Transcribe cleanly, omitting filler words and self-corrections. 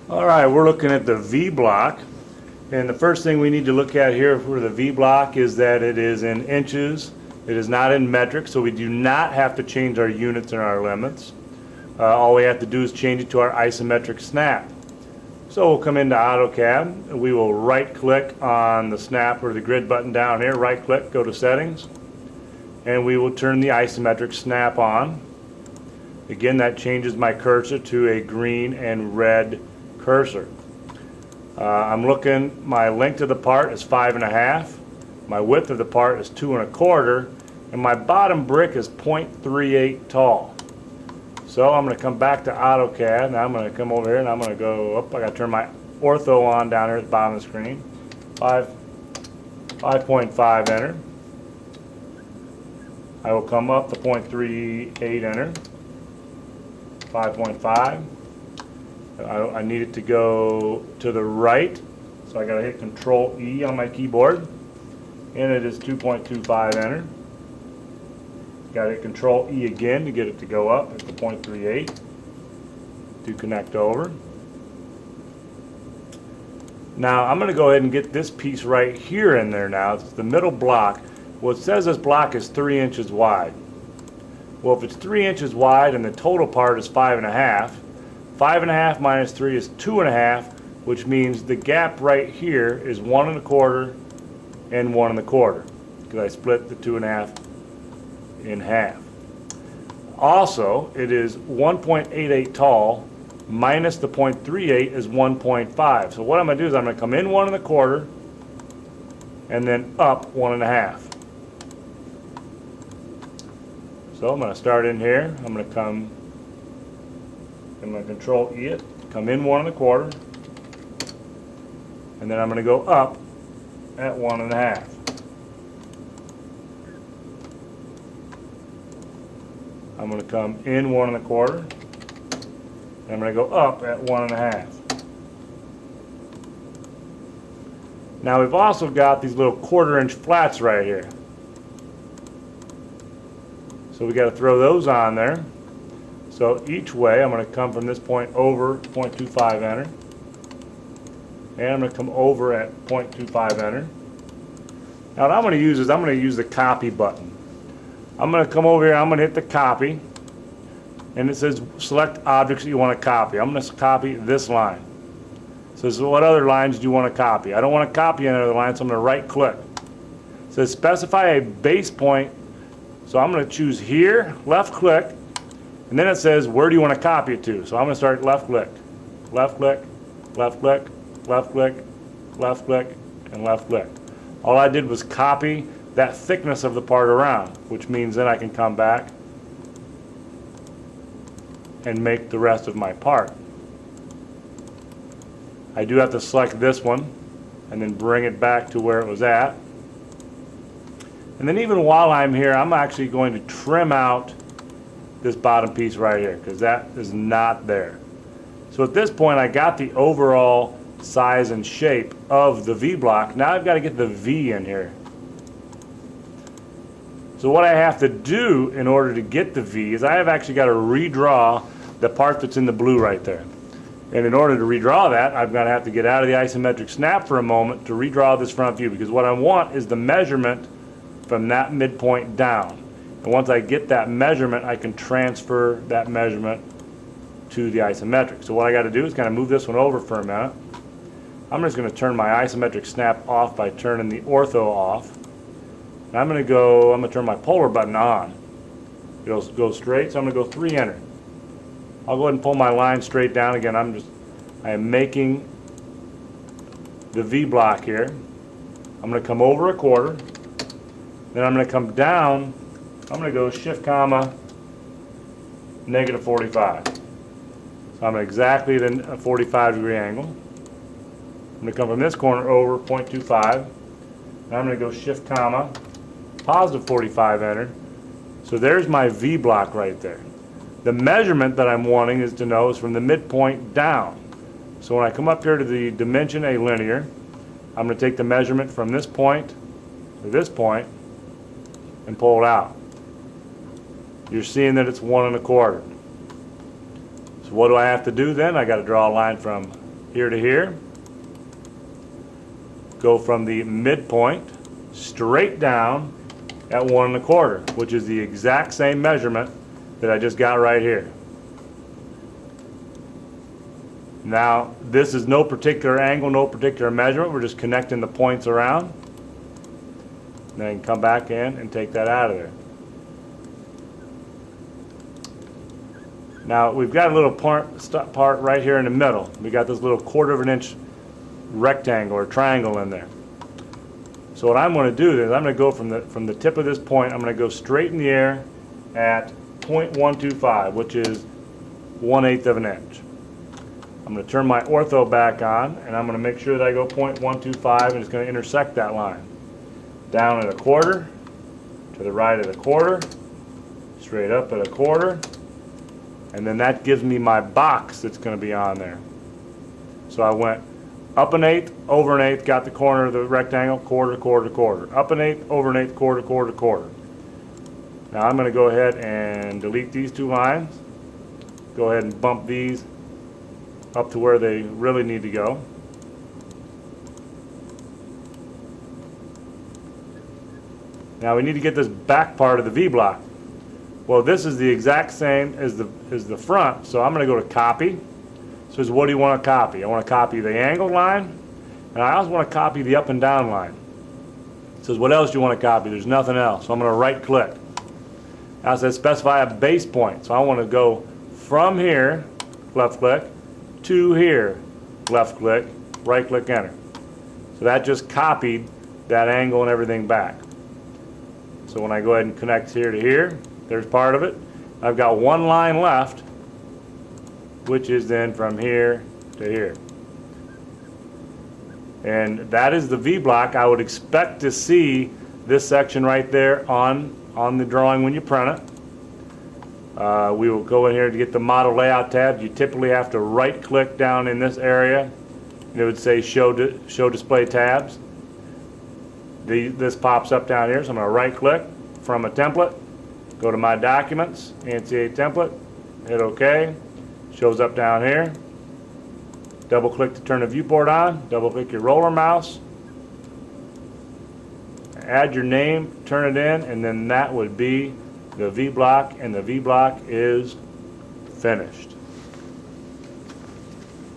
Alright, we're looking at the V-block, and the first thing we need to look at here for the V-block is that it is in inches. It is not in metric, so we do not have to change our units and our limits. All we have to do is change it to our isometric snap. So we'll come into AutoCAD, we will right click on the snap or the grid button down here, right click, go to settings, and we will turn the isometric snap on. Again, that changes my cursor to a green and red cursor. I'm looking, my length of the part is 5.5, my width of the part is 2 1/4, and my bottom brick is 0.38 tall. So I'm going to come back to AutoCAD, and I'm going to come over here and I'm going to go up. I got to turn my ortho on down here at the bottom of the screen. 5.5 enter. I will come up to 0.38 enter. 5.5. I need it to go to the right, so I got to hit Control E on my keyboard, and it is 2.25 enter. Got to hit Control E again to get it to go up at the 0.38 to connect over. Now I'm going to go ahead and get this piece right here in there now. It's the middle block. Well, it says this block is 3 inches wide. Well, if it's 3 inches wide and the total part is 5.5, 5.5 minus 3 is 2.5, which means the gap right here is 1 1/4 and 1 1/4, because I split the 2.5 in half. Also, it is 1.88 tall minus the 0.38 is 1.5. So what I'm going to do is I'm going to come in 1 1/4 and then up 1 1/2. So I'm going to start in here. I'm going to Control E it, come in 1 1/4, and then I'm going to go up at 1 1/2. I'm going to come in 1 1/4, and I'm going to go up at 1 1/2. Now we've also got these little 1/4 inch flats right here. So we got to throw those on there. So each way I'm going to come from this point over 0.25 enter, and I'm going to come over at 0.25 enter. Now what I'm going to use is I'm going to use the copy button. I'm going to come over here, I'm going to hit the copy, and it says select objects that you want to copy. I'm going to copy this line. It says what other lines do you want to copy? I don't want to copy any other lines, so I'm going to right click. It says specify a base point, so I'm going to choose here, left click, and then it says where do you want to copy it to? So I'm going to start left click, left click, left click, left click, left click, and left click. All I did was copy that thickness of the part around, which means then I can come back and make the rest of my part. I do have to select this one and then bring it back to where it was at. And then even while I'm here, I'm actually going to trim out this bottom piece right here, because that is not there. So at this point I got the overall size and shape of the V-block. Now I've got to get the V in here. So what I have to do in order to get the V is I have actually got to redraw the part that's in the blue right there. And in order to redraw that, I'm going to have to get out of the isometric snap for a moment to redraw this front view, because what I want is the measurement from that midpoint down. And once I get that measurement, I can transfer that measurement to the isometric. So what I got to do is kind of move this one over for a minute. I'm just going to turn my isometric snap off by turning the ortho off. And I'm going to turn my polar button on. It'll go straight, so I'm going to go 3 enter. I'll go ahead and pull my line straight down again. I am making the V block here. I'm going to come over 1/4. Then I'm going to come down. I'm going to go shift comma negative 45. So I'm exactly at a 45-degree angle. I'm going to come from this corner over 0.25. And I'm going to go shift comma positive 45 enter. So there's my V block right there. The measurement that I'm wanting is to know is from the midpoint down. So when I come up here to the dimension A linear, I'm going to take the measurement from this point to this point and pull it out. You're seeing that it's 1 1/4. So what do I have to do then? I got to draw a line from here to here, go from the midpoint straight down at 1 1/4, which is the exact same measurement that I just got right here. Now, this is no particular angle, no particular measurement. We're just connecting the points around. Then come back in and take that out of there. Now, we've got a little part right here in the middle. We got this little 1/4 of an inch rectangle or triangle in there. So what I'm going to do is I'm going to go from the tip of this point, I'm going to go straight in the air at 0.125, which is 1/8 of an inch. I'm going to turn my ortho back on, and I'm going to make sure that I go 0.125, and it's going to intersect that line. Down at 1/4, to the right at 1/4, straight up at 1/4, and then that gives me my box that's going to be on there. So I went up 1/8, over 1/8, got the corner of the rectangle, 1/4, 1/4, 1/4. Up 1/8, over 1/8, 1/4, 1/4, 1/4. Now I'm going to go ahead and delete these two lines. Go ahead and bump these up to where they really need to go. Now we need to get this back part of the V-block. Well, this is the exact same as the front, so I'm going to go to copy. It says, what do you want to copy? I want to copy the angled line, and I also want to copy the up and down line. It says, what else do you want to copy? There's nothing else. So I'm going to right click. Now it says specify a base point. So I want to go from here, left click, to here, left click, right click, enter. So that just copied that angle and everything back. So when I go ahead and connect here to here, there's part of it. I've got one line left, which is then from here to here. And that is the V-block. I would expect to see this section right there on the drawing when you print it. We will go in here to get the model layout tab. You typically have to right click down in this area, and it would say show display tabs. This pops up down here, so I'm going to right click from a template, go to my documents, NCA template, hit OK. Shows up down here. Double click to turn the viewport on, double click your roller mouse, add your name, turn it in, and then that would be the V-block, and the V-block is finished.